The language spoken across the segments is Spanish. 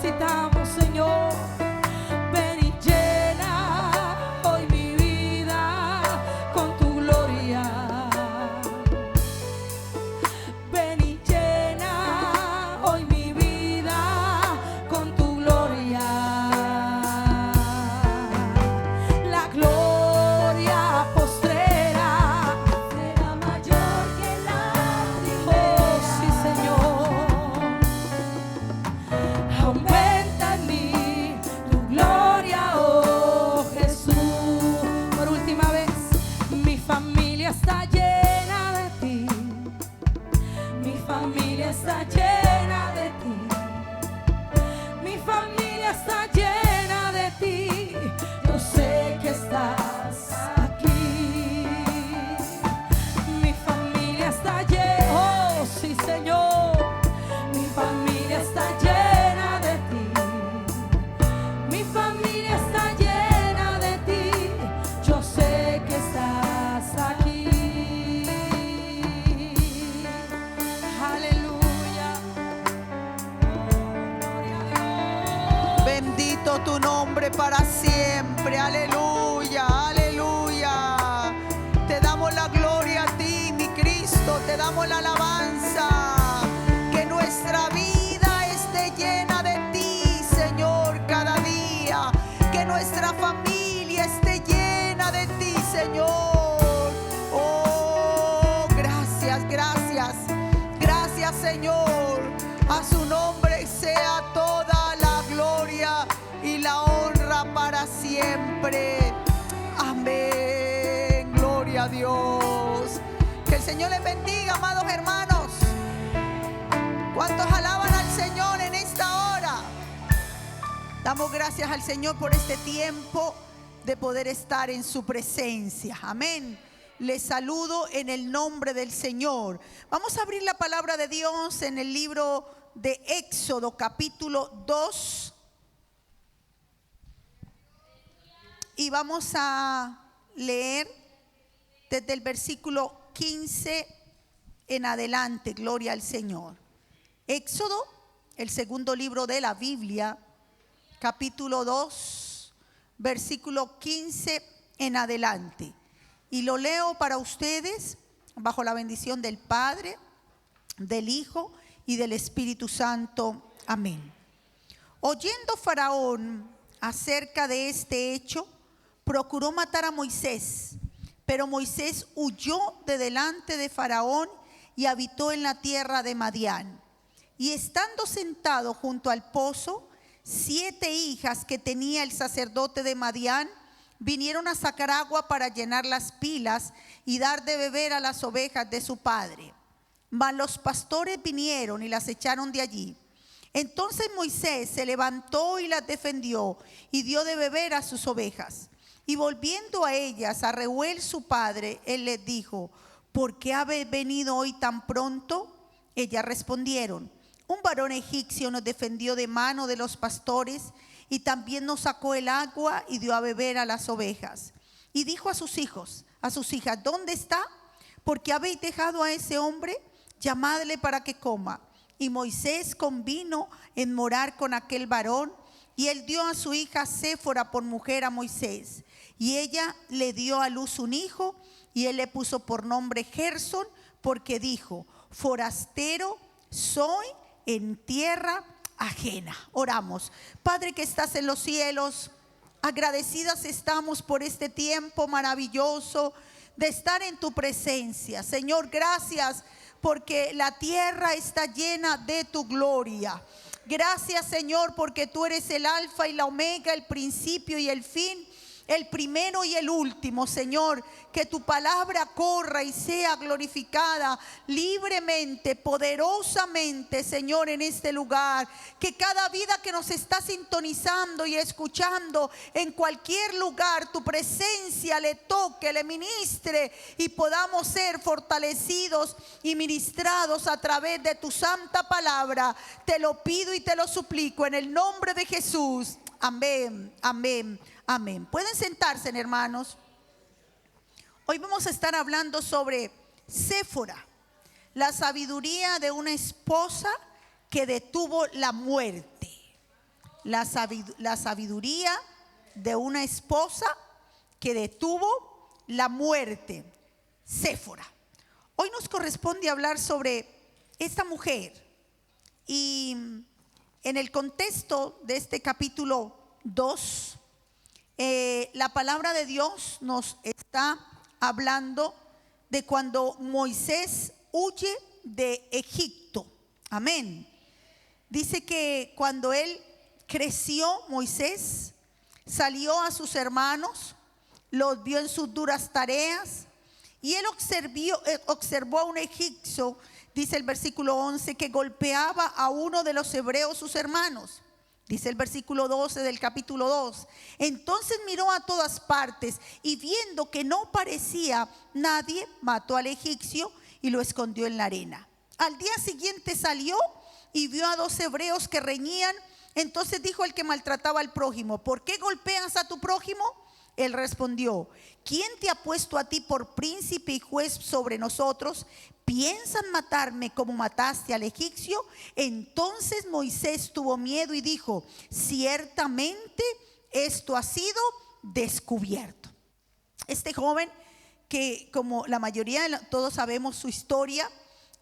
necesitamos, Señor. Ven y llena hoy mi vida con tu gloria. Ven y llena hoy mi vida con tu gloria. La gloria postrera será mayor que la primera. Oh, sí, Señor. Aumenta en mí tu gloria, oh Jesús. Por última vez, mi familia está llena de ti. Mi familia está llena de ti. Mi familia está llena de ti. Yo sé que estás aquí. Mi familia está llena, oh sí, Señor. Mi familia está llena de ti. Mi familia está llena de ti. Yo sé que estás aquí. Aleluya. Gloria a Dios. Bendito tu nombre para siempre. Aleluya, aleluya. Te damos la gloria a ti, mi Cristo. Te damos la alabanza. Que nuestra vida esté llena de ti, Señor, cada día. Que nuestra familia esté llena de ti, Señor. Oh, gracias, gracias. Gracias, Señor. A su nombre sea toda la gloria y la honra para siempre. Amén. Gloria a Dios. Que el Señor les bendiga, amados hermanos. ¿Cuántos alaban al Señor en esta hora? Damos gracias al Señor por este tiempo de poder estar en su presencia. Amén. Les saludo en el nombre del Señor. Vamos a abrir la palabra de Dios en el libro de Éxodo, capítulo 2. Y vamos a leer desde el versículo 15 en adelante. Gloria al Señor. Éxodo, el segundo libro de la Biblia, capítulo 2, versículo 15 en adelante. Y lo leo para ustedes bajo la bendición del Padre, del Hijo y del Espíritu Santo. Amén. Oyendo Faraón acerca de este hecho, procuró matar a Moisés, pero Moisés huyó de delante de Faraón y habitó en la tierra de Madián. Y estando sentado junto al pozo, 7 hijas que tenía el sacerdote de Madián vinieron a sacar agua para llenar las pilas y dar de beber a las ovejas de su padre. Mas los pastores vinieron y las echaron de allí. Entonces Moisés se levantó y las defendió y dio de beber a sus ovejas. Y volviendo a ellas, a Reuel su padre, él les dijo: ¿por qué habéis venido hoy tan pronto? Ellas respondieron: un varón egipcio nos defendió de mano de los pastores y también nos sacó el agua y dio a beber a las ovejas. Y dijo a sus hijos, a sus hijas: ¿dónde está? ¿Por qué habéis dejado a ese hombre? Llamadle para que coma. Y Moisés convino en morar con aquel varón, y él dio a su hija Séfora por mujer a Moisés. Y ella le dio a luz un hijo, y él le puso por nombre Gersón, porque dijo: forastero soy en tierra ajena. Oramos. Padre que estás en los cielos, agradecidas estamos por este tiempo maravilloso de estar en tu presencia. Señor, gracias porque la tierra está llena de tu gloria. Gracias, Señor, porque tú eres el alfa y la omega, el principio y el fin, el primero y el último. Señor, que tu palabra corra y sea glorificada libremente, poderosamente, Señor, en este lugar. Que cada vida que nos está sintonizando y escuchando en cualquier lugar, tu presencia le toque, le ministre y podamos ser fortalecidos y ministrados a través de tu santa palabra. Te lo pido y te lo suplico en el nombre de Jesús. Amén, amén, amén. Pueden sentarse, hermanos. Hoy vamos a estar hablando sobre Séfora, la sabiduría de una esposa que detuvo la muerte. la sabiduría de una esposa que detuvo la muerte, Séfora. Hoy nos corresponde hablar sobre esta mujer y en el contexto de este capítulo 2, la palabra de Dios nos está hablando de cuando Moisés huye de Egipto. Amén. Dice que cuando él creció, Moisés salió a sus hermanos, los vio en sus duras tareas y él observó a un egipcio, dice el versículo 11, que golpeaba a uno de los hebreos, sus hermanos. Dice el versículo 12 del capítulo 2. Entonces miró a todas partes y viendo que no parecía nadie, mató al egipcio y lo escondió en la arena. Al día siguiente salió y vio a 2 hebreos que reñían. Entonces dijo el que maltrataba al prójimo: ¿por qué golpeas a tu prójimo? Él respondió: ¿quién te ha puesto a ti por príncipe y juez sobre nosotros? ¿Piensan matarme como mataste al egipcio? Entonces Moisés tuvo miedo y dijo: ciertamente esto ha sido descubierto. Este joven, que como la mayoría todos sabemos su historia,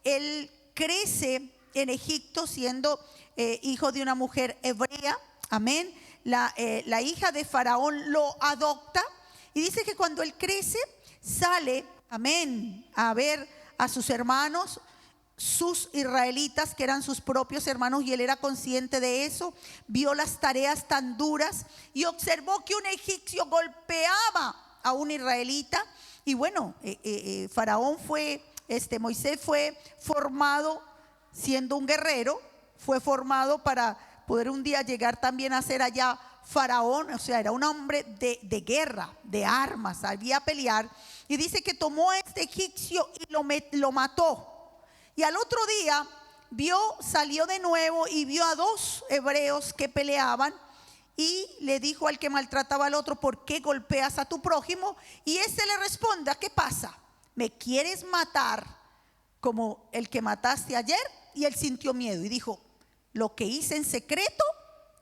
él crece en Egipto siendo hijo de una mujer hebrea. Amén. La hija de Faraón lo adopta y dice que cuando él crece sale, amén, a ver a sus hermanos, sus israelitas, que eran sus propios hermanos, y él era consciente de eso. Vio las tareas tan duras y observó que un egipcio golpeaba a un israelita. Y bueno, Moisés fue formado siendo un guerrero, fue formado para poder un día llegar también a ser allá Faraón. O sea, era un hombre de guerra, de armas, sabía pelear. Y dice que tomó a este egipcio y lo mató. Y al otro día salió de nuevo y vio a 2 hebreos que peleaban. Y le dijo al que maltrataba al otro: ¿por qué golpeas a tu prójimo? Y ese le responde: ¿qué pasa? ¿Me quieres matar como el que mataste ayer? Y él sintió miedo y dijo: lo que hice en secreto,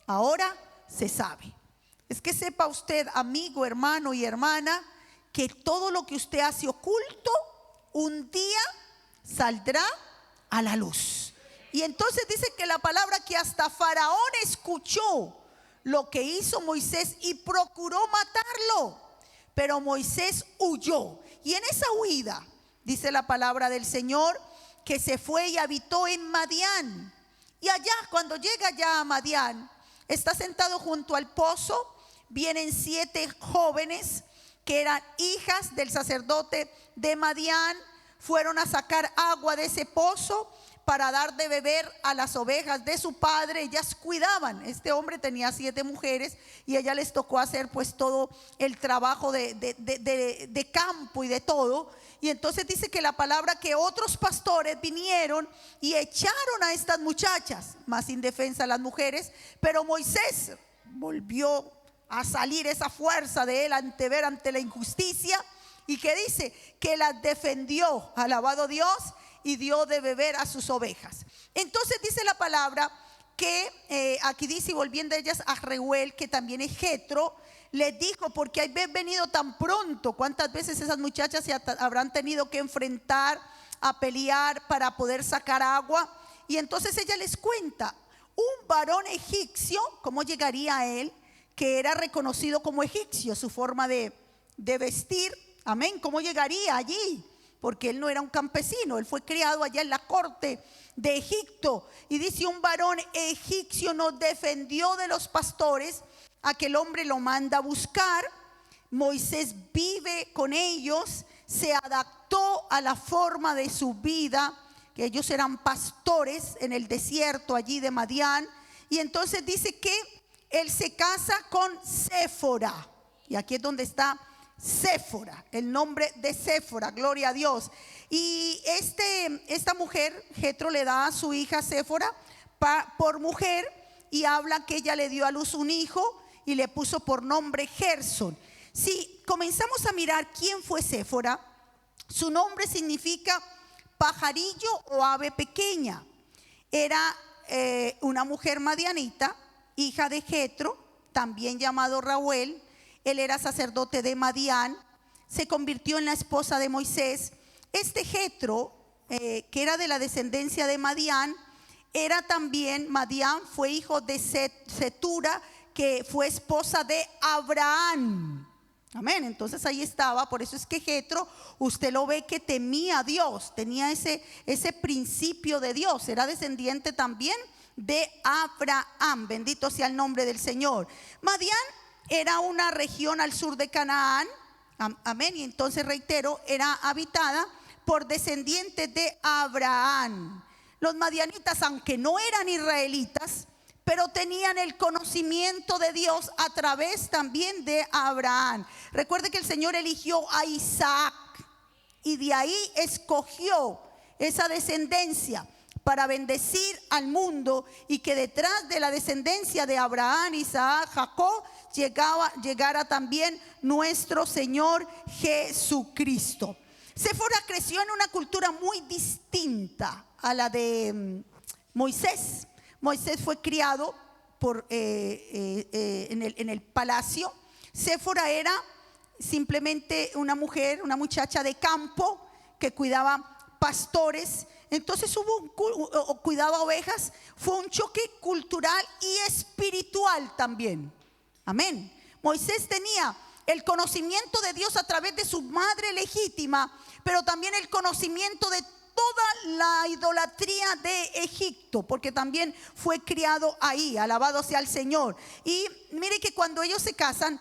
ahora se sabe. Es que sepa usted, amigo, hermano y hermana, que todo lo que usted hace oculto, un día saldrá a la luz. Y entonces dice que la palabra que hasta Faraón escuchó lo que hizo Moisés y procuró matarlo, pero Moisés huyó. Y en esa huida, dice la palabra del Señor, que se fue y habitó en Madián. Y allá, cuando llega ya a Madián, está sentado junto al pozo. Vienen 7 jóvenes que eran hijas del sacerdote de Madián. Fueron a sacar agua de ese pozo para dar de beber a las ovejas de su padre. Ellas cuidaban. Este hombre tenía 7 mujeres y a ella les tocó hacer pues todo el trabajo de campo y de todo. Y entonces dice que la palabra que otros pastores vinieron y echaron a estas muchachas, más indefensas las mujeres. Pero Moisés volvió a salir esa fuerza de él ante la injusticia. Y que dice que las defendió, alabado Dios, y dio de beber a sus ovejas. Entonces dice la palabra que aquí dice: y volviendo ellas a Reuel, que también es Jetro, les dijo: porque habéis venido tan pronto. ¿Cuántas veces esas muchachas se habrán tenido que enfrentar a pelear para poder sacar agua? Y entonces ella les cuenta: un varón egipcio, ¿cómo llegaría a él? Que era reconocido como egipcio, su forma de vestir. Amén. ¿Cómo llegaría allí? Porque él no era un campesino, él fue criado allá en la corte de Egipto. Y dice: un varón egipcio nos defendió de los pastores. Aquel hombre lo manda a buscar. Moisés vive con ellos, se adaptó a la forma de su vida, que ellos eran pastores en el desierto allí de Madián. Y entonces dice que él se casa con Séfora. Y aquí es donde está Séfora, el nombre de Séfora, gloria a Dios. Y esta mujer, Jetro, le da a su hija Séfora por mujer, y habla que ella le dio a luz un hijo y le puso por nombre Gersón. Si comenzamos a mirar quién fue Séfora, su nombre significa pajarillo o ave pequeña. Era una mujer madianita hija de Jetro, también llamado Reuel. Él era sacerdote de Madián. Se convirtió en la esposa de Moisés. Este Jetro, que era de la descendencia de Madián, era también, Madián fue hijo de Setura, que fue esposa de Abraham. Amén. Entonces ahí estaba. Por eso es que Jetro, usted lo ve que temía a Dios, tenía ese principio de Dios, era descendiente también de Abraham. Bendito sea el nombre del Señor. Madián era una región al sur de Canaán. Amén. Y entonces reitero, era habitada por descendientes de Abraham. Los madianitas, aunque no eran israelitas, pero tenían el conocimiento de Dios a través también de Abraham. Recuerde que el Señor eligió a Isaac y de ahí escogió esa descendencia para bendecir al mundo, y que detrás de la descendencia de Abraham, Isaac, Jacob, llegara también nuestro Señor Jesucristo. Séfora creció en una cultura muy distinta a la de Moisés. Moisés fue criado en el palacio. Séfora era simplemente una mujer, una muchacha de campo que cuidaba pastores. Entonces cuidaba ovejas. Fue un choque cultural y espiritual también. Amén. Moisés tenía el conocimiento de Dios a través de su madre legítima, pero también el conocimiento de toda la idolatría de Egipto, porque también fue criado ahí. Alabado sea el Señor. Y mire que cuando ellos se casan,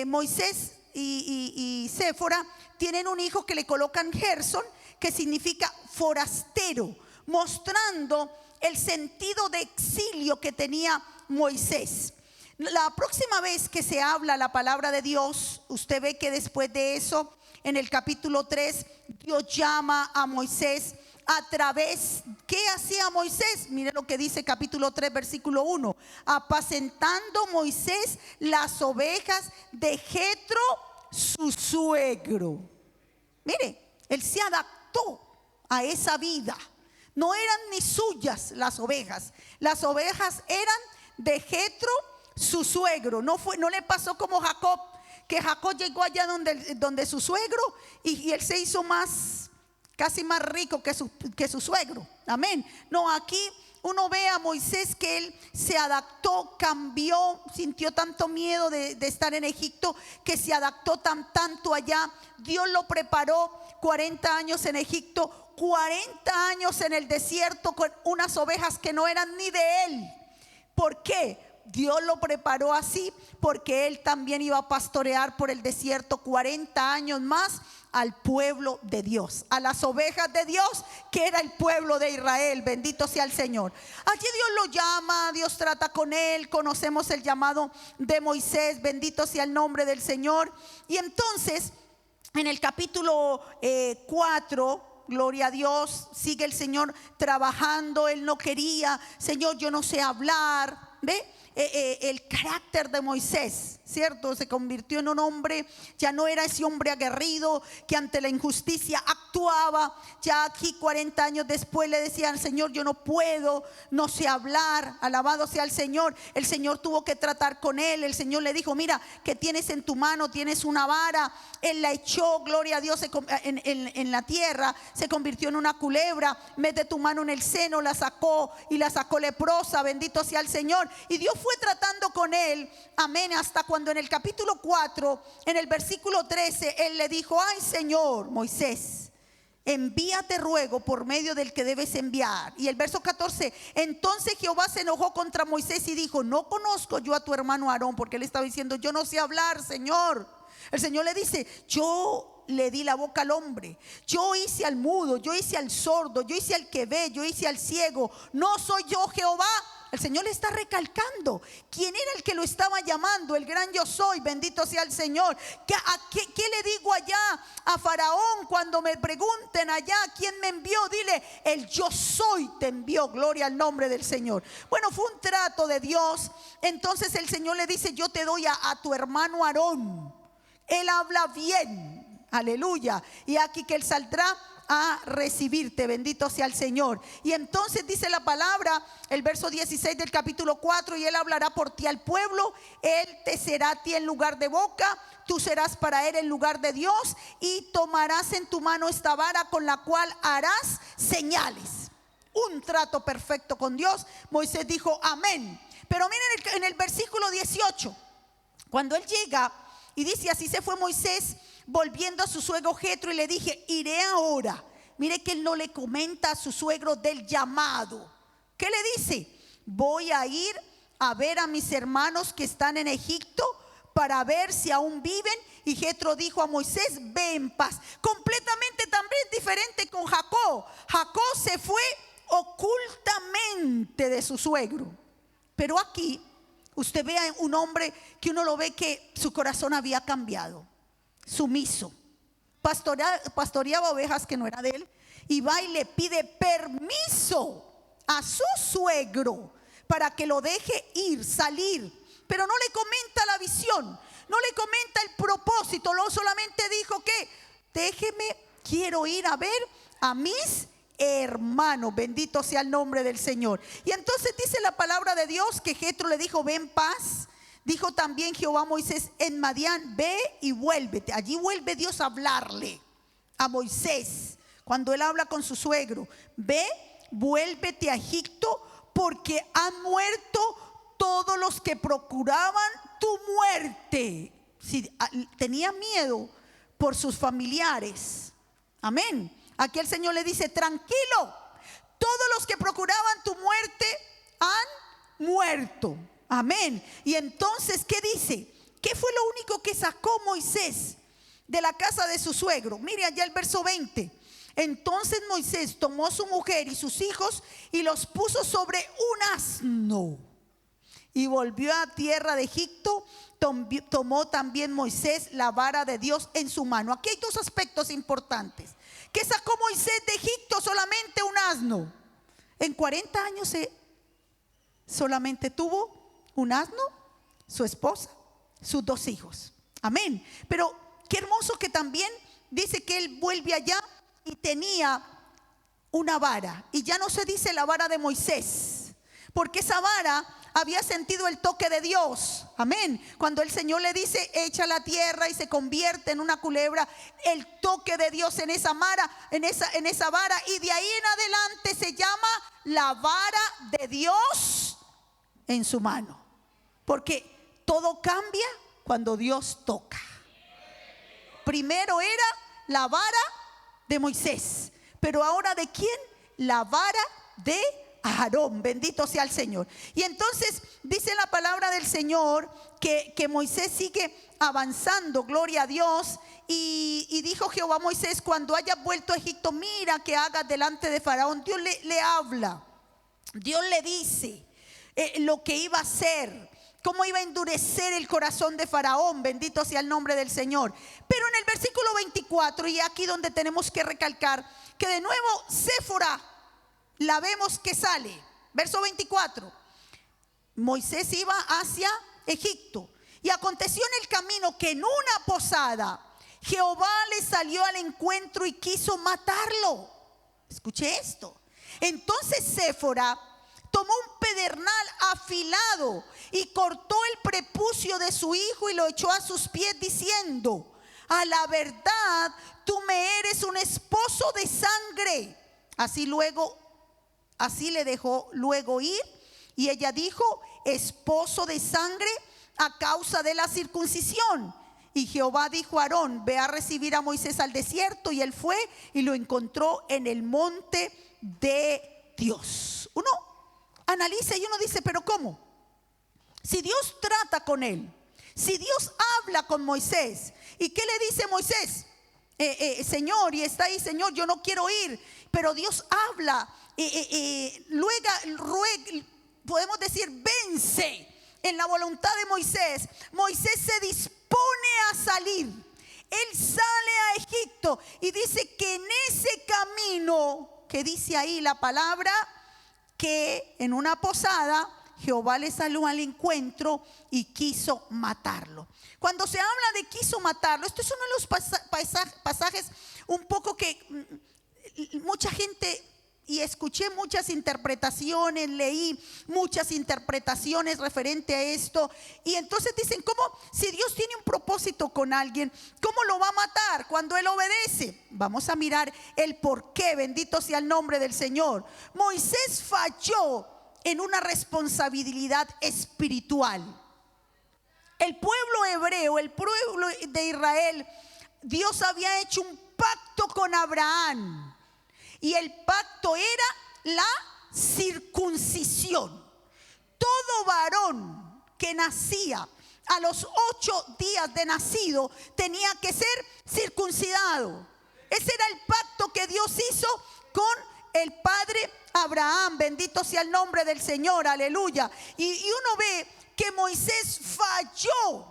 Moisés y Séfora tienen un hijo que le colocan Gersón, que significa forastero, mostrando el sentido de exilio que tenía Moisés. La próxima vez que se habla la palabra de Dios, usted ve que después de eso, en el capítulo 3, Dios llama a Moisés a través, ¿qué hacía Moisés? Mire lo que dice capítulo 3, versículo 1. Apacentando Moisés las ovejas de Jetro, su suegro. Mire, él se adaptó a esa vida. No eran ni suyas las ovejas. Las ovejas eran de Jetro, su suegro. No le pasó como Jacob, que Jacob llegó allá donde su suegro y él se hizo casi más rico que su suegro. Amén. No, aquí uno ve a Moisés que él se adaptó, cambió, sintió tanto miedo de estar en Egipto, que se adaptó tanto allá. Dios lo preparó 40 años en Egipto, 40 años en el desierto con unas ovejas que no eran ni de él. ¿Por qué? Dios lo preparó así porque él también iba a pastorear por el desierto 40 años más al pueblo de Dios, a las ovejas de Dios, que era el pueblo de Israel. Bendito sea el Señor. Allí Dios lo llama, Dios trata con él. Conocemos el llamado de Moisés. Bendito sea el nombre del Señor. Y entonces en el capítulo 4, gloria a Dios, sigue el Señor trabajando. Él no quería, Señor, yo no sé hablar. ¿Ve? El carácter de Moisés, ¿cierto? Se convirtió en un hombre, ya no era ese hombre aguerrido que ante la injusticia actuaba. Ya aquí 40 años después le decían: Señor, yo no puedo, no sé hablar. Alabado sea el Señor. El Señor tuvo que tratar con él. El Señor le dijo: mira, que tienes en tu mano, tienes una vara. Él la echó, gloria a Dios, en la tierra, se convirtió en una culebra. Mete tu mano en el seno, la sacó y la sacó leprosa. Bendito sea el Señor. Y Dios fue tratando con él, amén, hasta cuando en el capítulo 4, en el versículo 13, él le dijo: ay, Señor, Moisés, envíate ruego por medio del que debes enviar. Y el verso 14, entonces Jehová se enojó contra Moisés y dijo: no conozco yo a tu hermano Aarón, porque él estaba diciendo: yo no sé hablar, Señor. El Señor le dice: yo le di la boca al hombre, yo hice al mudo, yo hice al sordo, yo hice al que ve, yo hice al ciego. ¿No soy yo Jehová? El Señor le está recalcando quién era el que lo estaba llamando, el gran yo soy. Bendito sea el Señor. ¿Qué le digo allá a Faraón cuando me pregunten allá quién me envió? Dile: el yo soy te envió. Gloria al nombre del Señor. Bueno, fue un trato de Dios. Entonces el Señor le dice: yo te doy a tu hermano Aarón. Él habla bien. Aleluya. Y aquí que él saldrá a recibirte. Bendito sea el Señor. Y entonces dice la palabra, el verso 16 del capítulo 4, y él hablará por ti al pueblo, él te será a ti en lugar de boca, tú serás para él en lugar de Dios, y tomarás en tu mano esta vara con la cual harás señales. Un trato perfecto con Dios. Moisés dijo amén. Pero miren en el versículo 18, cuando él llega y dice: así se fue Moisés volviendo a su suegro Jetro, y le dije: iré ahora. Mire que él no le comenta a su suegro del llamado. ¿Qué le dice? Voy a ir a ver a mis hermanos que están en Egipto para ver si aún viven. Y Jetro dijo a Moisés: ve en paz. Completamente también diferente con Jacob. Jacob se fue ocultamente de su suegro. Pero aquí usted ve a un hombre que uno lo ve que su corazón había cambiado. Sumiso, pastoreaba ovejas que no era de él, y va y le pide permiso a su suegro para que lo deje ir, salir. Pero no le comenta la visión, no le comenta el propósito, solamente dijo que déjeme, quiero ir a ver a mis hermanos. Bendito sea el nombre del Señor. Y entonces dice la palabra de Dios que Jetro le dijo: ve en paz. Dijo también Jehová a Moisés en Madián: ve y vuélvete. Allí vuelve Dios a hablarle a Moisés cuando él habla con su suegro: ve, vuélvete a Egipto, porque han muerto todos los que procuraban tu muerte. Si tenía miedo por sus familiares. Amén. Aquí el Señor le dice: tranquilo, todos los que procuraban tu muerte han muerto. Amén. Y entonces, ¿qué dice? ¿Qué fue lo único que sacó Moisés de la casa de su suegro? Mire allá el verso 20. Entonces Moisés tomó a su mujer y sus hijos y los puso sobre un asno y volvió a tierra de Egipto. Tomó también Moisés la vara de Dios en su mano. Aquí hay dos aspectos importantes. ¿Qué sacó Moisés de Egipto? Solamente un asno. En 40 años solamente tuvo un asno, su esposa, sus 2 hijos. Amén. Pero qué hermoso que también dice que él vuelve allá y tenía una vara. Y ya no se dice la vara de Moisés, porque esa vara había sentido el toque de Dios. Amén. Cuando el Señor le dice: echa la tierra, y se convierte en una culebra, el toque de Dios en esa vara, en esa vara, y de ahí en adelante se llama la vara de Dios en su mano. Porque todo cambia cuando Dios toca. Primero era la vara de Moisés, pero ahora ¿de quién? La vara de Aarón. Bendito sea el Señor. Y entonces dice la palabra del Señor que Moisés sigue avanzando, gloria a Dios. Y dijo Jehová a Moisés: cuando hayas vuelto a Egipto, mira que hagas delante de Faraón. Dios le habla, Dios le dice lo que iba a hacer, cómo iba a endurecer el corazón de Faraón. Bendito sea el nombre del Señor. Pero en el versículo 24, y aquí donde tenemos que recalcar que de nuevo Séfora la vemos que sale. Verso 24. Moisés iba hacia Egipto, y aconteció en el camino que en una posada Jehová le salió al encuentro y quiso matarlo. Escuche esto. Entonces Séfora tomó un pedernal afilado y cortó el prepucio de su hijo y lo echó a sus pies, diciendo: a la verdad tú me eres un esposo de sangre. Así le dejó luego ir, y ella dijo: esposo de sangre a causa de la circuncisión. Y Jehová dijo a Aarón: ve a recibir a Moisés al desierto. Y él fue y lo encontró en el monte de Dios. Uno analiza y uno dice: pero ¿cómo? Si Dios trata con él, si Dios habla con Moisés, ¿y qué le dice Moisés? Señor, y está ahí: Señor, yo no quiero ir. Pero Dios habla, luego podemos decir, vence en la voluntad de Moisés. Moisés se dispone a salir. Él sale a Egipto, y dice que en ese camino, que dice ahí la palabra, que en una posada Jehová le salió al encuentro y quiso matarlo. Cuando se habla de quiso matarlo, esto es uno de los pasajes un poco que mucha gente, y escuché muchas interpretaciones, leí muchas interpretaciones referente a esto. Y entonces dicen, ¿cómo? Si Dios tiene un propósito con alguien, ¿cómo lo va a matar cuando él obedece? Vamos a mirar el por qué, bendito sea el nombre del Señor. Moisés falló en una responsabilidad espiritual. El pueblo hebreo, el pueblo de Israel, Dios había hecho un pacto con Abraham. Y el pacto era la circuncisión. Todo varón que nacía a los 8 días de nacido tenía que ser circuncidado. Ese era el pacto que Dios hizo con el padre Abraham. Bendito sea el nombre del Señor, aleluya. Y uno ve que Moisés falló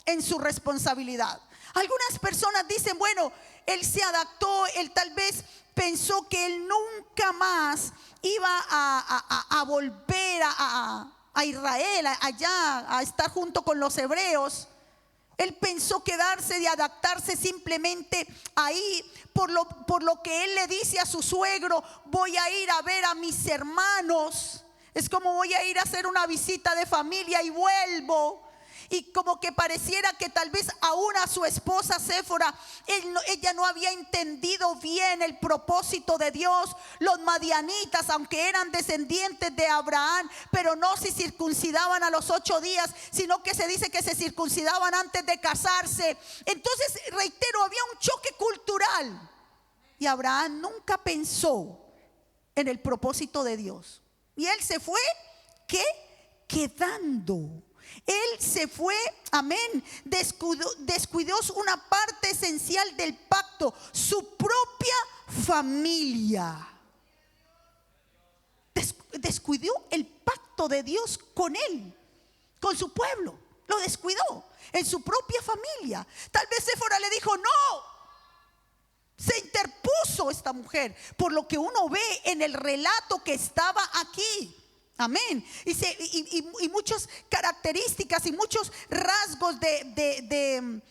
en su responsabilidad. Algunas personas dicen, bueno, él se adaptó, él tal vez pensó que él nunca más iba a volver a Israel, allá, a estar junto con los hebreos. Él pensó quedarse y adaptarse simplemente ahí por lo que él le dice a su suegro: voy a ir a ver a mis hermanos. Es como voy a ir a hacer una visita de familia y vuelvo. Y como que pareciera que tal vez aún a su esposa Séfora, ella no había entendido bien el propósito de Dios. Los madianitas, aunque eran descendientes de Abraham, pero no se circuncidaban a los 8 días, sino que se dice que se circuncidaban antes de casarse. Entonces, reitero, había un choque cultural. Y Abraham nunca pensó en el propósito de Dios. Y él se fue, ¿qué? Quedando. Él se fue, amén, descuidó una parte esencial del pacto, su propia familia. Descuidó el pacto de Dios con él, con su pueblo. Lo descuidó en su propia familia. Tal vez Séfora le dijo no. Se interpuso esta mujer, por lo que uno ve en el relato que estaba aquí. Amén. Y muchas características y muchos rasgos de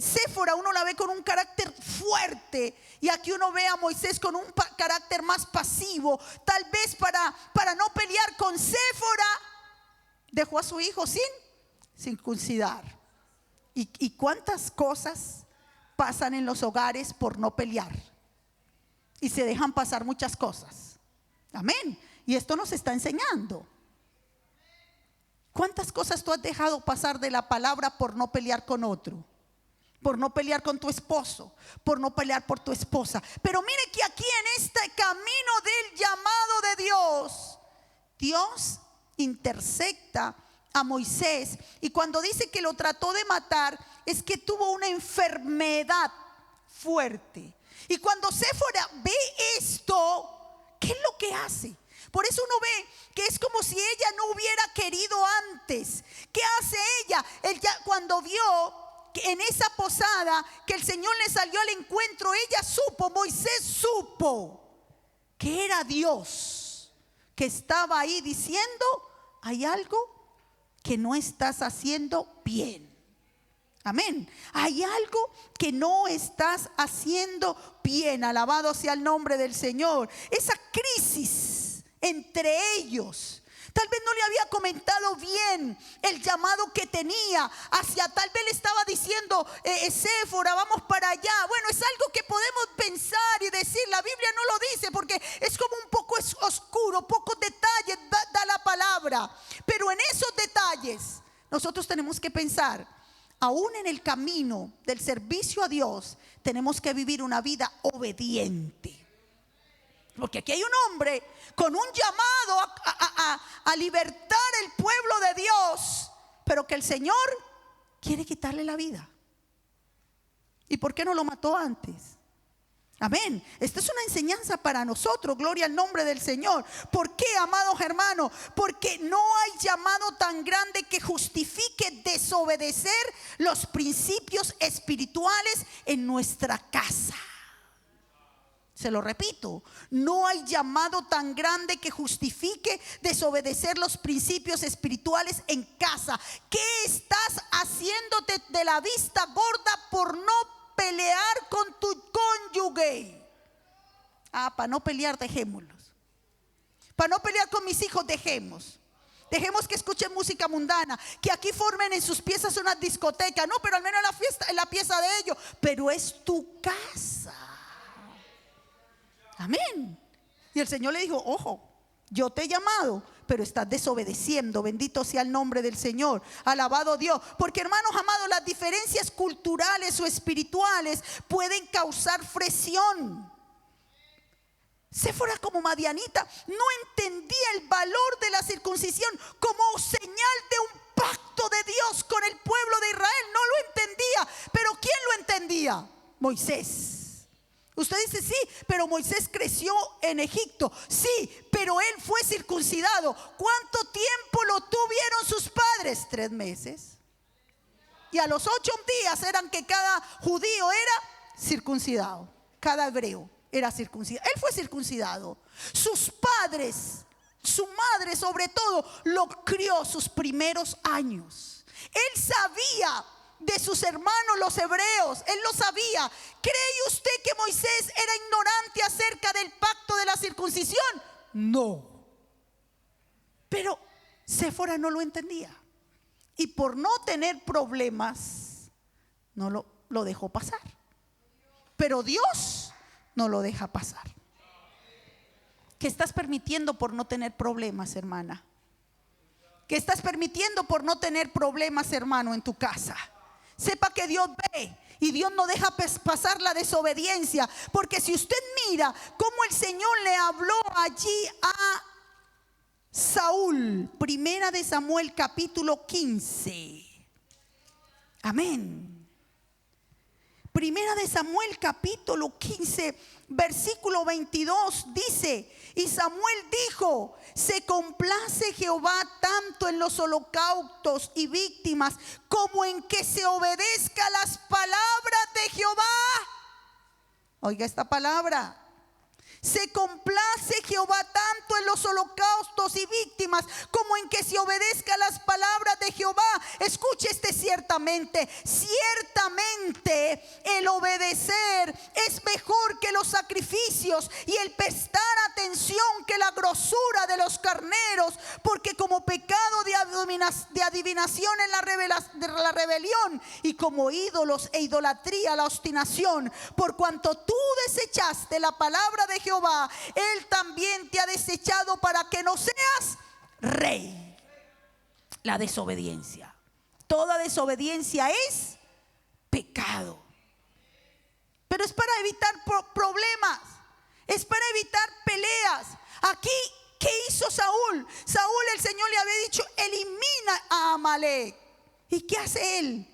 Séfora, uno la ve con un carácter fuerte. Y aquí uno ve a Moisés con un carácter más pasivo. Tal vez para no pelear con Séfora, dejó a su hijo sin circuncidar. ¿Y cuántas cosas pasan en los hogares por no pelear? Y se dejan pasar muchas cosas. Amén. Y esto nos está enseñando. ¿Cuántas cosas tú has dejado pasar de la palabra por no pelear con otro? Por no pelear con tu esposo, por no pelear por tu esposa. Pero mire que aquí en este camino del llamado de Dios, Dios intersecta a Moisés. Y cuando dice que lo trató de matar, es que tuvo una enfermedad fuerte. Y cuando Séfora ve esto, ¿qué es lo que hace? Por eso uno ve que es como si ella no hubiera querido antes. ¿Qué hace ella? Ella cuando vio que en esa posada que el Señor le salió al encuentro, ella supo, Moisés supo que era Dios que estaba ahí diciendo: hay algo que no estás haciendo bien. Amén. Hay algo que no estás haciendo bien. Alabado sea el nombre del Señor. Esa crisis entre ellos, tal vez no le había comentado bien el llamado que tenía hacia, tal vez le estaba diciendo Séfora, vamos para allá. Bueno, es algo que podemos pensar y decir, la Biblia no lo dice porque es como un poco oscuro, pocos detalles da la palabra. Pero en esos detalles nosotros tenemos que pensar, aún en el camino del servicio a Dios, tenemos que vivir una vida obediente. Porque aquí hay un hombre con un llamado a libertar el pueblo de Dios, pero que el Señor quiere quitarle la vida. ¿Y por qué no lo mató antes? Amén. Esta es una enseñanza para nosotros. Gloria al nombre del Señor. ¿Por qué, amados hermanos? Porque no hay llamado tan grande que justifique desobedecer los principios espirituales en nuestra casa. Se lo repito, no hay llamado tan grande que justifique desobedecer los principios espirituales en casa. ¿Qué estás haciéndote de la vista gorda por no pelear con tu cónyuge? para no pelear, dejémoslos. Para no pelear con mis hijos, dejemos que escuchen música mundana, que aquí formen en sus piezas una discoteca. No, pero al menos en la pieza de ellos. Pero es tu casa. Amén. Y el Señor le dijo, ojo, yo te he llamado, pero estás desobedeciendo. Bendito sea el nombre del Señor. Alabado Dios. Porque, hermanos amados, las diferencias culturales o espirituales pueden causar fricción. Séfora, como madianita, no entendía el valor de la circuncisión como señal de un pacto de Dios con el pueblo de Israel. No lo entendía. Pero ¿quién lo entendía? Moisés. Usted dice, sí, pero Moisés creció en Egipto. Sí, pero él fue circuncidado. ¿Cuánto tiempo lo tuvieron sus padres? 3 meses. Y a los 8 días eran que cada judío era circuncidado. Cada hebreo era circuncidado. Él fue circuncidado. Sus padres, su madre sobre todo, lo crió sus primeros años. Él sabía de sus hermanos los hebreos. Él lo sabía. ¿Cree usted que Moisés era ignorante acerca del pacto de la circuncisión? No. Pero Séfora no lo entendía. Y por no tener problemas, no lo dejó pasar. Pero Dios no lo deja pasar. ¿Qué estás permitiendo por no tener problemas, hermana? ¿Qué estás permitiendo por no tener problemas, hermano, en tu casa? Sepa que Dios ve y Dios no deja pasar la desobediencia. Porque si usted mira cómo el Señor le habló allí a Saúl, primera de Samuel capítulo 15. Amén. Primera de Samuel capítulo 15 versículo 22 dice: y Samuel dijo, se complace Jehová tanto en los holocaustos y víctimas como en que se obedezca las palabras de Jehová. Oiga esta palabra. Se complace Jehová tanto en los holocaustos y víctimas como en que se obedezca las palabras de Jehová. Escuche ciertamente el obedecer es mejor que los sacrificios y el prestar atención que la grosura de los carneros, porque como pecado de adivinación en la rebelión y como ídolos e idolatría la obstinación. Por cuanto tú desechaste la palabra de Jehová, Él también te ha desechado para que no seas rey. La desobediencia. Toda desobediencia es pecado. Pero es para evitar problemas. Es para evitar peleas. Aquí, ¿qué hizo Saúl? Saúl, el Señor le había dicho, elimina a Amalek. ¿Y qué hace él?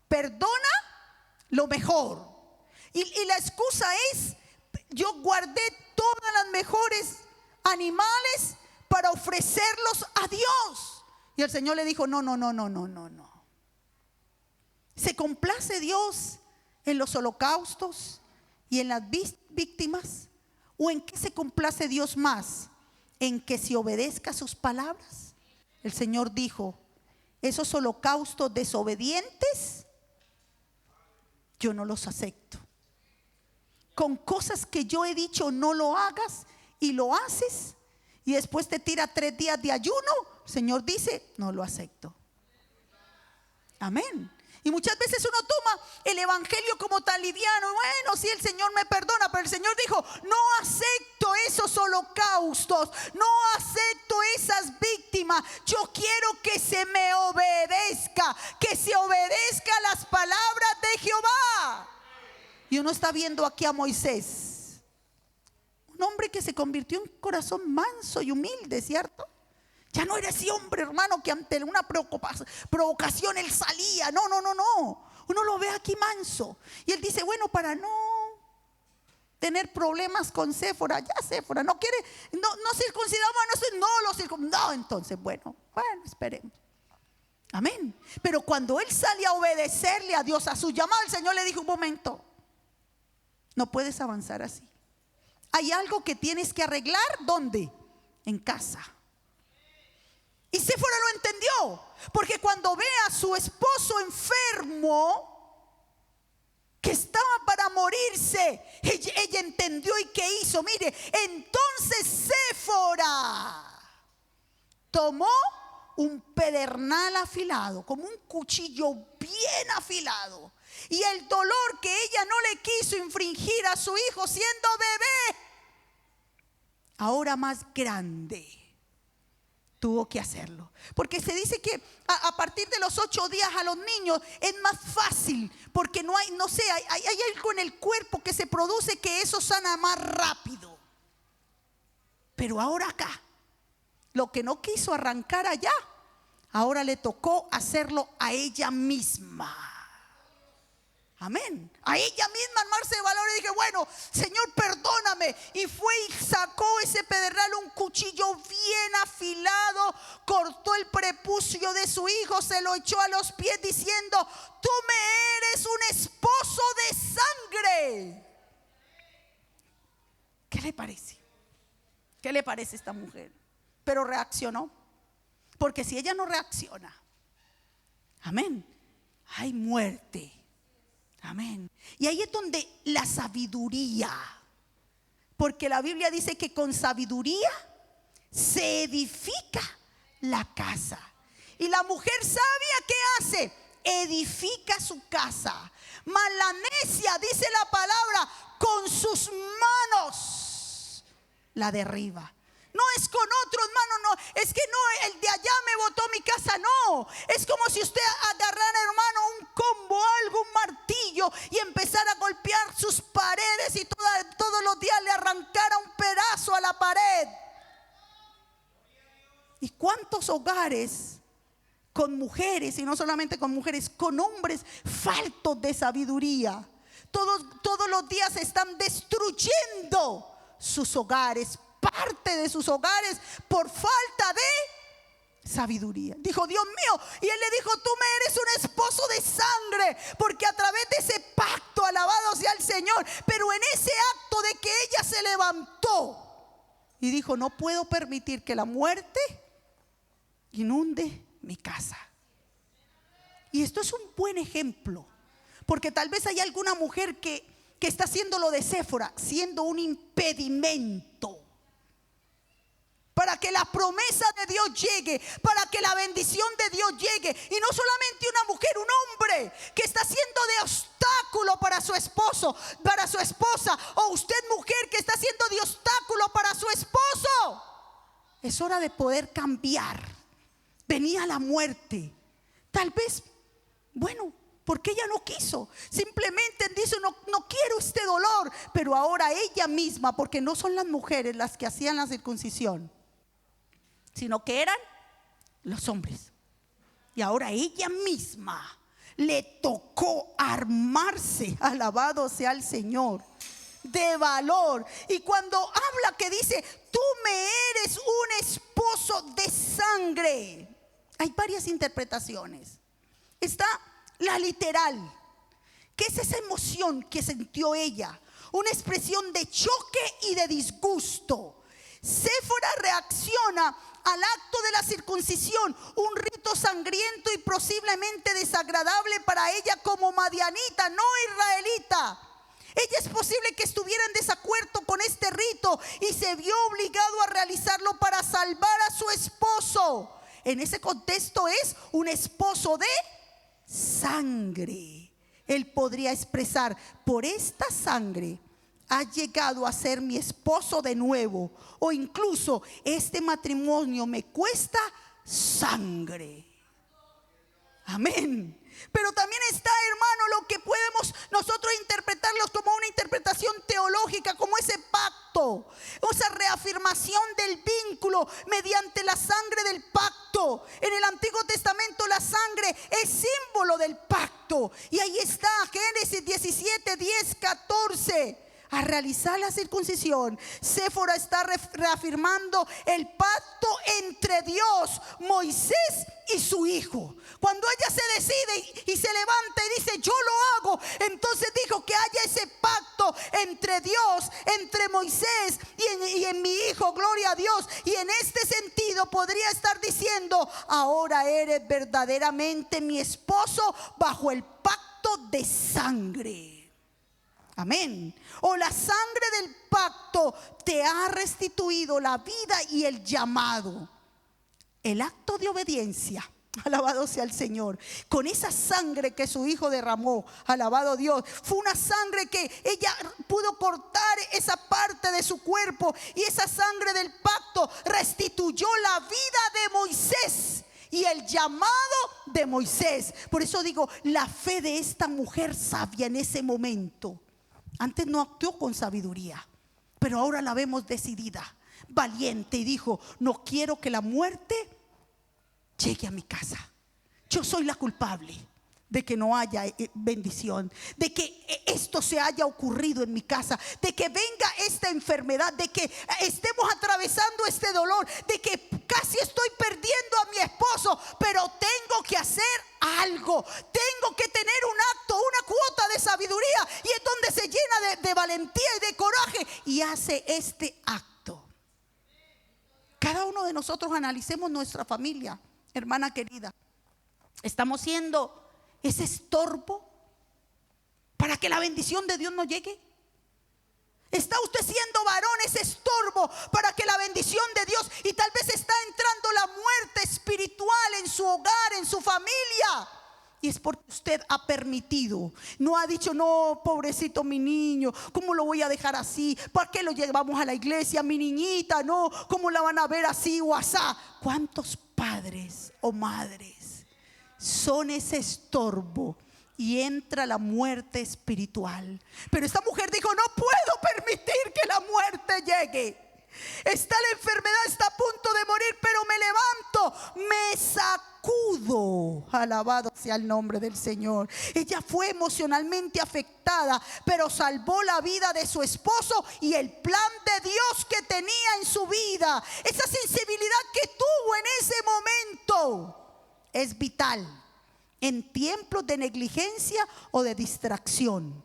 Perdona lo mejor. Y la excusa es, yo guardé todas las mejores animales para ofrecerlos a Dios. Y el Señor le dijo, no. ¿Se complace Dios en los holocaustos y en las víctimas? ¿O en qué se complace Dios más? ¿En que se obedezca sus palabras? El Señor dijo, esos holocaustos desobedientes, yo no los acepto. Con cosas que yo he dicho no lo hagas y lo haces, y después te tira 3 días de ayuno, el Señor dice, no lo acepto. Amén. Y muchas veces uno toma el evangelio como tan liviano. Bueno, sí, el Señor me perdona, pero el Señor dijo, no acepto esos holocaustos, no acepto esas víctimas. Yo quiero que se me obedezca, que se obedezca las palabras de Jehová. Y uno está viendo aquí a Moisés, un hombre que se convirtió en corazón manso y humilde, ¿cierto? Ya no era ese hombre, hermano, que ante una provocación él salía. No. Uno lo ve aquí manso. Y él dice, bueno, para no tener problemas con Séfora, ya Séfora no quiere, no circuncidamos, no, entonces, bueno, esperemos. Amén. Pero cuando él sale a obedecerle a Dios, a su llamado, el Señor le dijo, un momento, no puedes avanzar así. Hay algo que tienes que arreglar, ¿dónde? En casa. Y Séfora lo entendió, porque cuando ve a su esposo enfermo, que estaba para a morirse, ella entendió y qué hizo. Mire, entonces Séfora tomó un pedernal afilado, como un cuchillo bien afilado, y el dolor que ella no le quiso infringir a su hijo siendo bebé, ahora más grande, tuvo que hacerlo. Porque se dice que a partir de los 8 días a los niños es más fácil, porque no hay, no sé, hay algo en el cuerpo que se produce que eso sana más rápido. Pero ahora acá, lo que no quiso arrancar allá, ahora le tocó hacerlo a ella misma. Amén. A ella misma armarse de valor y dije, bueno, Señor, perdóname. Y fue y sacó ese pedernal, un cuchillo bien afilado, cortó el prepucio de su hijo, se lo echó a los pies diciendo, tú me eres un esposo de sangre. ¿Qué le parece? ¿Qué le parece a esta mujer? Pero reaccionó. Porque si ella no reacciona, amén, hay muerte. Amén. Y ahí es donde la sabiduría, porque la Biblia dice que con sabiduría se edifica la casa. Y la mujer sabia, ¿qué hace? Edifica su casa. Mas la necia, dice la palabra, con sus manos la derriba. No es con otro, hermano, no. Es que no, el de allá me botó mi casa, no. Es como si usted agarrara, hermano, un combo, algo, un martillo, y empezara a golpear sus paredes y todos los días le arrancara un pedazo a la pared. ¿Y cuántos hogares con mujeres, y no solamente con mujeres, con hombres faltos de sabiduría? Todos los días están destruyendo sus hogares, parte de sus hogares, por falta de sabiduría. Dijo, Dios mío, y él le dijo, tú me eres un esposo de sangre, porque a través de ese pacto, alabado sea el Señor, pero en ese acto de que ella se levantó y dijo, no puedo permitir que la muerte inunde mi casa. Y esto es un buen ejemplo, porque tal vez hay alguna mujer que está haciendo lo de Séfora, siendo un impedimento para que la promesa de Dios llegue, para que la bendición de Dios llegue. Y no solamente una mujer, un hombre que está siendo de obstáculo para su esposo, para su esposa, o usted mujer que está siendo de obstáculo para su esposo. Es hora de poder cambiar. Venía la muerte, tal vez, bueno, porque ella no quiso, simplemente dice, no quiero este dolor. Pero ahora ella misma, porque no son las mujeres las que hacían la circuncisión, sino que eran los hombres. Y ahora ella misma le tocó armarse, alabado sea el Señor, de valor. Y cuando habla que dice, tú me eres un esposo de sangre, hay varias interpretaciones. Está la literal, que es esa emoción que sintió ella, una expresión de choque y de disgusto. Séfora reacciona al acto de la circuncisión, un rito sangriento y posiblemente desagradable para ella como madianita, no israelita. Ella es posible que estuviera en desacuerdo con este rito y se vio obligado a realizarlo para salvar a su esposo. En ese contexto es un esposo de sangre. Él podría expresar, por esta sangre ha llegado a ser mi esposo de nuevo, o incluso este matrimonio me cuesta sangre. Amén. Pero también está, hermano, lo que podemos nosotros interpretarlos como una interpretación teológica, como ese pacto, esa reafirmación del vínculo mediante la sangre del pacto. En el Antiguo Testamento la sangre es símbolo del pacto. Y ahí está Génesis 17, 10, 14. A realizar la circuncisión, Séfora está reafirmando el pacto entre Dios, Moisés y su hijo. Cuando ella se decide y se levanta y dice, yo lo hago, entonces dijo que haya ese pacto entre Dios, entre Moisés y en mi hijo, gloria a Dios. Y en este sentido podría estar diciendo, ahora eres verdaderamente mi esposo bajo el pacto de sangre. Amén. O la sangre del pacto te ha restituido la vida y el llamado. El acto de obediencia, alabado sea el Señor, con esa sangre que su hijo derramó, alabado Dios, fue una sangre que ella pudo cortar esa parte de su cuerpo, y esa sangre del pacto restituyó la vida de Moisés y el llamado de Moisés. Por eso digo, la fe de esta mujer sabia en ese momento, antes no actuó con sabiduría, pero ahora la vemos decidida, valiente, y dijo: no quiero que la muerte llegue a mi casa. Yo soy la culpable de que no haya bendición, de que esto se haya ocurrido en mi casa, de que venga esta enfermedad, de que estemos atravesando este dolor, de que casi estoy perdiendo a mi esposo, pero tengo que hacer algo, tengo que tener un acto, una cuota de sabiduría, y es donde se llena de valentía y de coraje y hace este acto. Cada uno de nosotros analicemos nuestra familia. Hermana querida, ¿estamos siendo ese estorbo para que la bendición de Dios no llegue? ¿Está usted siendo varón ese estorbo para que la bendición de Dios, y tal vez está entrando la muerte espiritual en su hogar, en su familia? Y es porque usted ha permitido, no ha dicho: no, pobrecito mi niño, ¿cómo lo voy a dejar así? ¿Para qué lo llevamos a la iglesia? Mi niñita, no, ¿cómo la van a ver así o asá? ¿Cuántos padres o madres son ese estorbo y entra la muerte espiritual? Pero esta mujer dijo: no puedo permitir que la muerte llegue. Está la enfermedad, está a punto de morir, pero me levanto, me sacudo. Alabado sea el nombre del Señor. Ella fue emocionalmente afectada, pero salvó la vida de su esposo y el plan de Dios que tenía en su vida. Esa sensibilidad que tuvo en ese momento es vital en tiempos de negligencia o de distracción.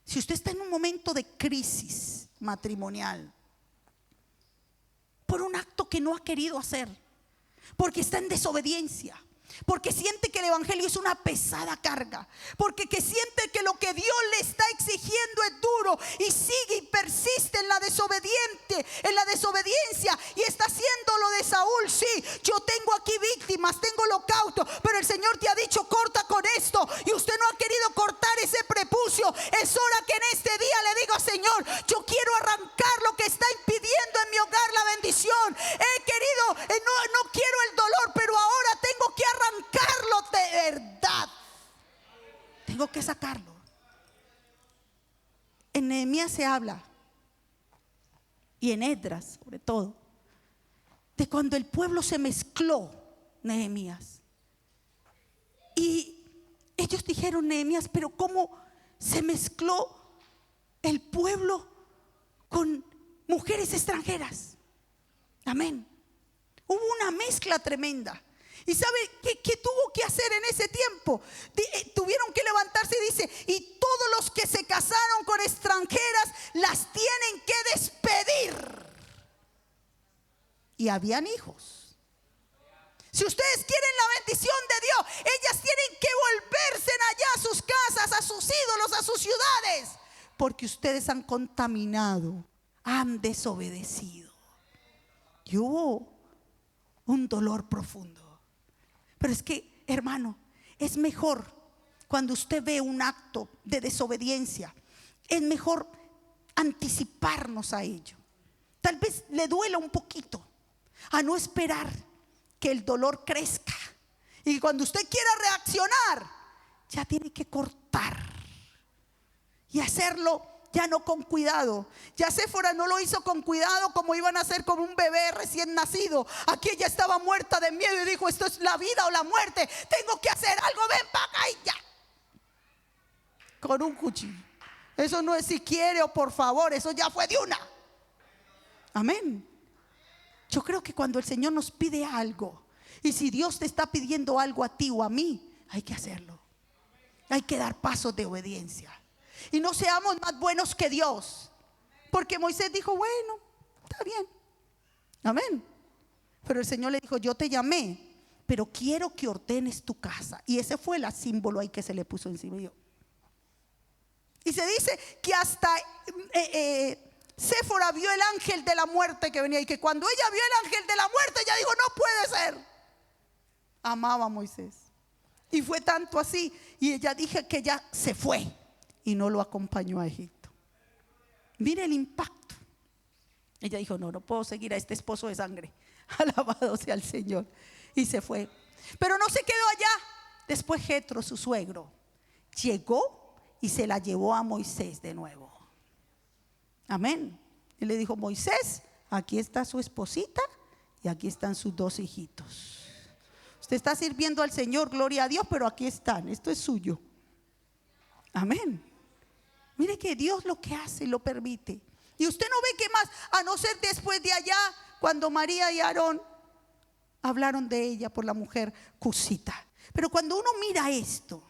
Si usted está en un momento de crisis matrimonial por un acto que no ha querido hacer, porque está en desobediencia, porque siente que el evangelio es una pesada carga, porque que siente que lo que Dios le está exigiendo es duro, y sigue y persiste en la desobediencia, y está haciendo lo de Saúl. Sí, yo tengo aquí víctimas, tengo holocausto, pero el Señor te ha dicho: corta con esto, y usted no ha querido cortar ese prepucio. Es hora que en este día le digo: Señor, yo quiero arrancar lo que está impidiendo en mi hogar la bendición. He querido, no quiero el dolor, pero ahora tengo que arrancarlo de verdad. Tengo que sacarlo. En Nehemías se habla, y en Esdras sobre todo, de cuando el pueblo se mezcló. Nehemías, y ellos dijeron: Nehemías, pero ¿cómo se mezcló el pueblo con mujeres extranjeras? Amén. Hubo una mezcla tremenda. ¿Y sabe qué tuvo que hacer en ese tiempo? Tuvieron que levantarse, y dice: y todos los que se casaron con extranjeras las tienen que despedir. Y habían hijos. Si ustedes quieren la bendición de Dios, ellas tienen que volverse allá a sus casas, a sus ídolos, a sus ciudades, porque ustedes han contaminado, han desobedecido. Y hubo un dolor profundo. Pero es que, hermano, es mejor cuando usted ve un acto de desobediencia, es mejor anticiparnos a ello. Tal vez le duela un poquito, a no esperar que el dolor crezca. Y cuando usted quiera reaccionar, ya tiene que cortar y hacerlo ya no con cuidado. Ya Séfora no lo hizo con cuidado, como iban a hacer con un bebé recién nacido. Aquí ella estaba muerta de miedo y dijo: esto es la vida o la muerte, tengo que hacer algo, ven para acá, y ya. Con un cuchillo. Eso no es si quiere o por favor, eso ya fue de una. Amén. Yo creo que cuando el Señor nos pide algo, y si Dios te está pidiendo algo a ti o a mí, hay que hacerlo. Hay que dar pasos de obediencia. Y no seamos más buenos que Dios, porque Moisés dijo: bueno, está bien, amén. Pero el Señor le dijo: yo te llamé, pero quiero que ordenes tu casa. Y ese fue el símbolo ahí que se le puso encima. Y se dice que hasta Séfora vio el ángel de la muerte que venía, y que cuando ella vio el ángel de la muerte, ella dijo: no puede ser. Amaba a Moisés. Y fue tanto así, y ella dijo que ella se fue y no lo acompañó a Egipto. Mire el impacto. Ella dijo: no puedo seguir a este esposo de sangre. Alabado sea el Señor. Y se fue. Pero no se quedó allá. Después Jetro, su suegro, llegó y se la llevó a Moisés de nuevo. Amén. Y le dijo: Moisés, aquí está su esposita y aquí están sus 2 hijitos. Usted está sirviendo al Señor, gloria a Dios, pero aquí están, esto es suyo. Amén. Mire que Dios lo que hace lo permite. Y usted no ve que más, a no ser después de allá, cuando María y Aarón hablaron de ella por la mujer cusita. Pero cuando uno mira esto,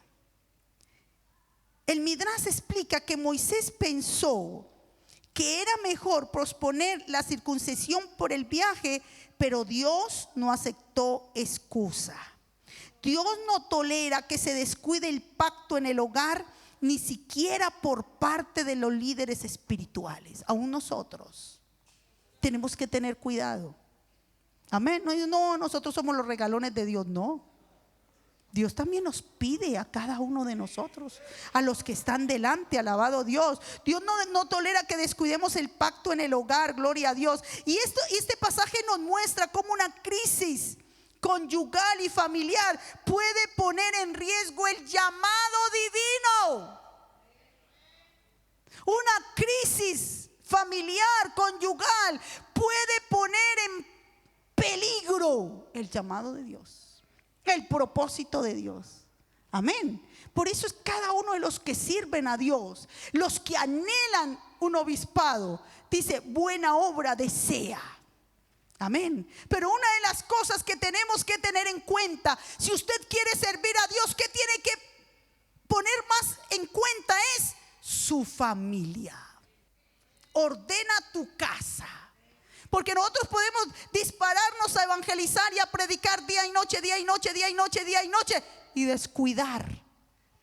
el Midrash explica que Moisés pensó que era mejor posponer la circuncisión por el viaje, pero Dios no aceptó excusa. Dios no tolera que se descuide el pacto en el hogar, ni siquiera por parte de los líderes espirituales. Aún nosotros tenemos que tener cuidado. Amén. No, nosotros somos los regalones de Dios, no. Dios también nos pide a cada uno de nosotros, a los que están delante, alabado Dios. Dios no tolera que descuidemos el pacto en el hogar, gloria a Dios. Y este pasaje nos muestra cómo una crisis conyugal y familiar puede poner en riesgo el llamado divino. Una crisis familiar, conyugal, puede poner en peligro el llamado de Dios, el propósito de Dios. Amén. Por eso es cada uno de los que sirven a Dios, los que anhelan un obispado, dice: buena obra desea. Amén. Pero una de las cosas que tenemos que tener en cuenta, si usted quiere servir a Dios, ¿qué tiene que poner más en cuenta? Es su familia. Ordena tu casa. Porque nosotros podemos dispararnos a evangelizar y a predicar día y noche, día y noche, día y noche, día y noche, y descuidar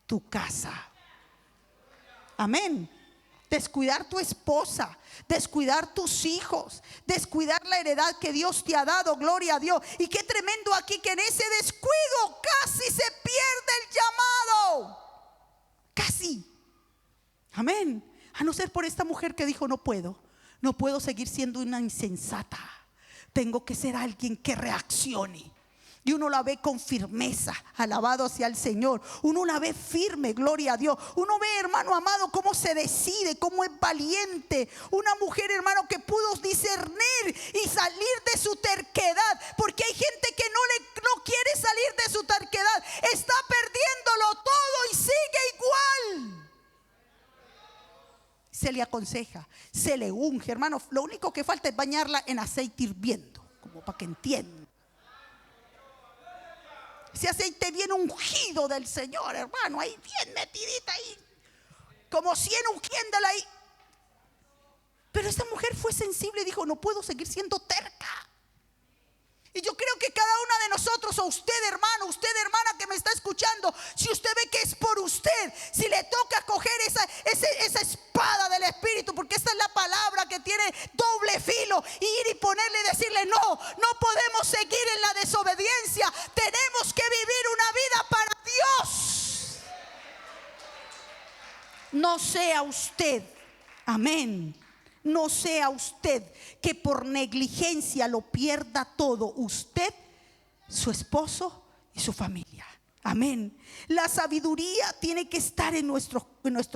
tu casa. Amén. Descuidar tu esposa, descuidar tus hijos, descuidar la heredad que Dios te ha dado, gloria a Dios. Y qué tremendo aquí que en ese descuido casi se pierde el llamado. Casi. Amén. A no ser por esta mujer que dijo: no puedo seguir siendo una insensata. Tengo que ser alguien que reaccione. Y uno la ve con firmeza, alabado sea el Señor. Uno la ve firme, gloria a Dios. Uno ve, hermano amado, cómo se decide, cómo es valiente. Una mujer, hermano, que pudo discernir y salir de su terquedad. Porque hay gente que no quiere salir de su terquedad. Está perdiéndolo todo y sigue igual. Se le aconseja, se le unge, hermano. Lo único que falta es bañarla en aceite hirviendo, como para que entienda. Ese aceite viene ungido del Señor, hermano, ahí bien metidita ahí, como 100 ungiéndola ahí. Pero esta mujer fue sensible y dijo: no puedo seguir siendo terca. Y yo creo que cada una de nosotros, o usted hermano, usted hermana que me está escuchando, si usted ve que es por usted, si le toca coger esa espada del Espíritu, porque esta es la palabra que tiene doble filo, y ir y ponerle y decirle: no podemos seguir en la desobediencia, tenemos que vivir una vida para Dios. No sea usted, amén, no sea usted que por negligencia lo pierda todo, usted, su esposo y su familia. Amén. La sabiduría tiene que estar en nuestros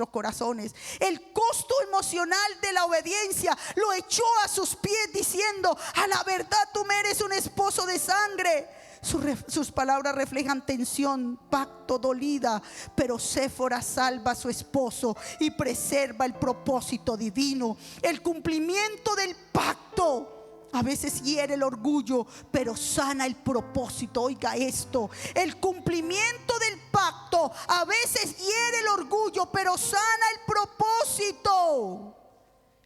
corazones. El costo emocional de la obediencia lo echó a sus pies diciendo: a la verdad tú me eres un esposo de sangre. Sus palabras reflejan tensión, pacto, dolida. Pero Séfora salva a su esposo y preserva el propósito divino. El cumplimiento del pacto a veces hiere el orgullo, pero sana el propósito. Oiga esto: el cumplimiento del pacto a veces hiere el orgullo, pero sana el propósito.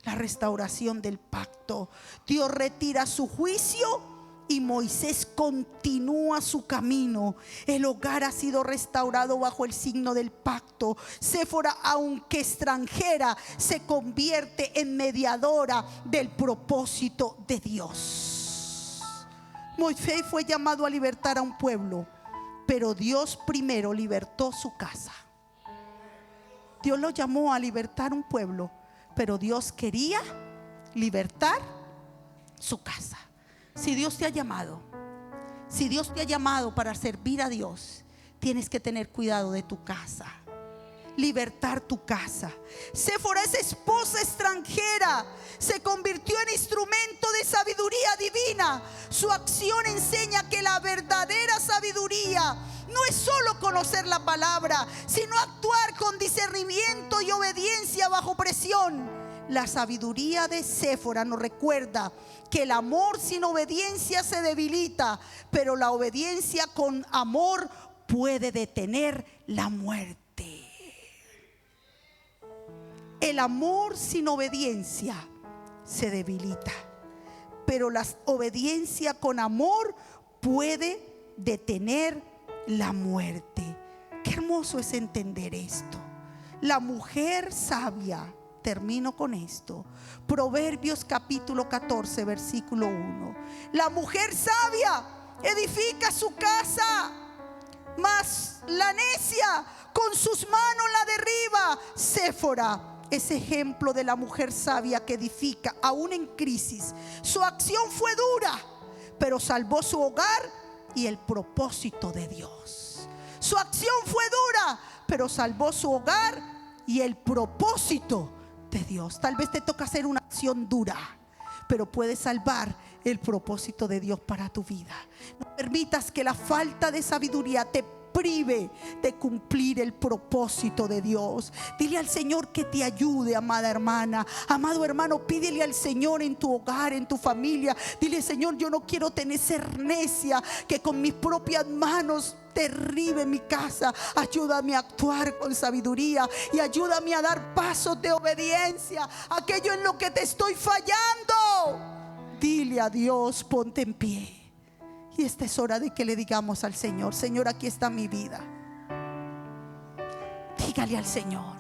La restauración del pacto. Dios retira su juicio y Moisés continúa su camino. El hogar ha sido restaurado bajo el signo del pacto. Séfora, aunque extranjera, se convierte en mediadora del propósito de Dios. Moisés fue llamado a libertar a un pueblo, pero Dios primero libertó su casa. Dios lo llamó a libertar un pueblo, pero Dios quería libertar su casa. Si Dios te ha llamado, si Dios te ha llamado para servir a Dios, tienes que tener cuidado de tu casa, libertar tu casa. Séfora es esposa extranjera, se convirtió en instrumento de sabiduría divina. Su acción enseña que la verdadera sabiduría no es solo conocer la palabra, sino actuar con discernimiento y obediencia bajo presión. La sabiduría de Séfora nos recuerda que el amor sin obediencia se debilita, pero la obediencia con amor puede detener la muerte. El amor sin obediencia se debilita, pero la obediencia con amor puede detener la muerte. Qué hermoso es entender esto. La mujer sabia, termino con esto, Proverbios capítulo 14 versículo 1. La mujer sabia edifica su casa, mas la necia con sus manos la derriba. Séfora es ejemplo de la mujer sabia que edifica aún en crisis. Su acción fue dura, pero salvó su hogar y el propósito de Dios. Su acción fue dura, pero salvó su hogar y el propósito de Dios. Tal vez te toca hacer una acción dura, pero puedes salvar el propósito de Dios para tu vida. No permitas que la falta de sabiduría te prive de cumplir el propósito de Dios. Dile al Señor que te ayude, amada hermana, amado hermano. Pídele al Señor en tu hogar, en tu familia. Dile: Señor, yo no quiero ser necia, que con mis propias manos derribe mi casa. Ayúdame a actuar con sabiduría y ayúdame a dar pasos de obediencia. Aquello en lo que te estoy fallando, dile a Dios: ponte en pie. Y esta es hora de que le digamos al Señor: Señor, aquí está mi vida. Dígale al Señor.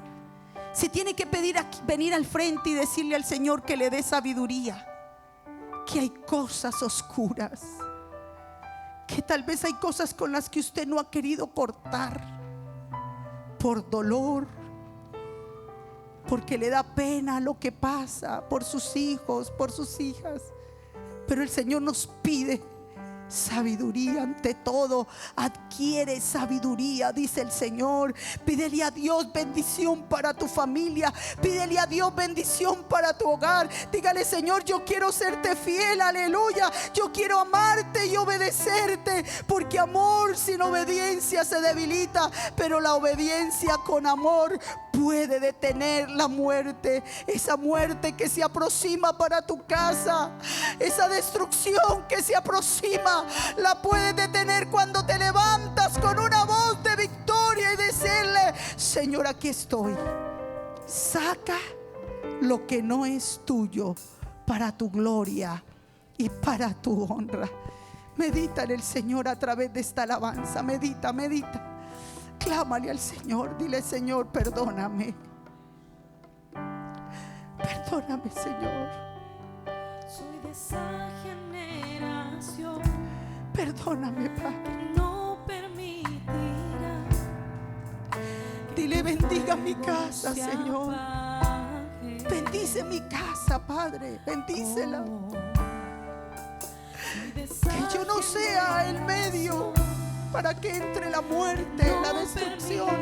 Si tiene que pedir aquí, venir al frente y decirle al Señor que le dé sabiduría, que hay cosas oscuras, que tal vez hay cosas con las que usted no ha querido cortar por dolor, porque le da pena lo que pasa por sus hijos, por sus hijas. Pero el Señor nos pide sabiduría ante todo. Adquiere sabiduría, dice el Señor. Pídele a Dios bendición para tu familia. Pídele a Dios bendición para tu hogar. Dígale: Señor, yo quiero serte fiel, aleluya. Yo quiero amarte y obedecerte, porque amor sin obediencia se debilita, pero la obediencia con amor puede detener la muerte. Esa muerte que se aproxima para tu casa, esa destrucción que se aproxima, la puedes detener cuando te levantas con una voz de victoria y decirle: Señor, aquí estoy. Saca lo que no es tuyo para tu gloria y para tu honra. Medita en el Señor a través de esta alabanza. Medita, medita. Clámale al Señor. Dile: Señor, perdóname. Perdóname, Señor. Soy de esa generación. Perdóname, Padre. No permitirá. Dile: bendiga mi casa, Señor. Bendice mi casa, Padre. Bendícela. Que yo no sea el medio para que entre la muerte, la destrucción.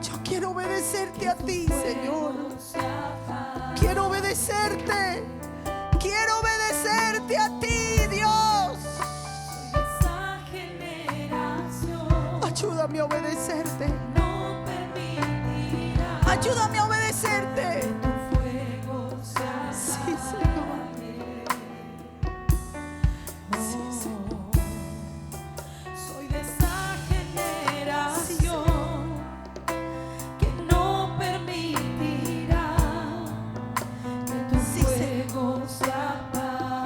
Yo quiero obedecerte a ti, Señor. Quiero obedecerte. Quiero obedecerte a ti, Dios. Ayúdame a obedecerte. Ayúdame a obedecerte. Sí, Señor. Sí, Señor. Soy de esa generación que no permitirá que tu fuego se apague.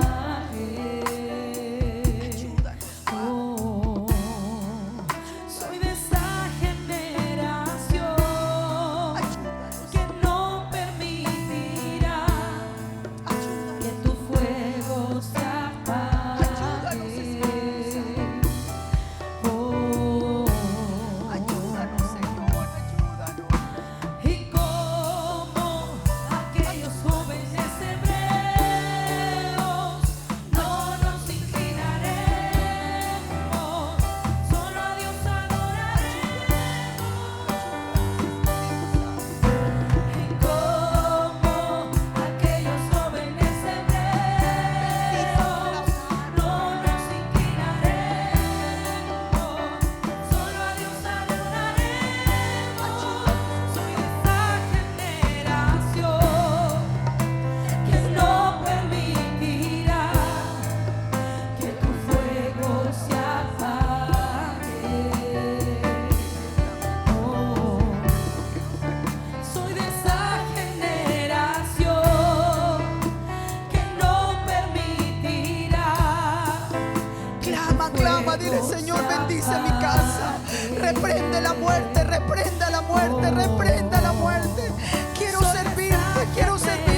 clama, dile: Señor, bendice mi casa. Reprende la muerte, reprenda la muerte, reprenda la muerte. Quiero servirte, quiero servirte.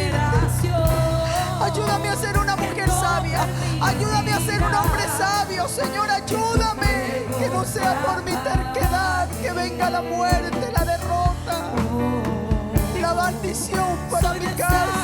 Ayúdame a ser una mujer sabia. Ayúdame a ser un hombre sabio. Señor, ayúdame. Que no sea por mi terquedad que venga la muerte, la derrota, la maldición para mi casa.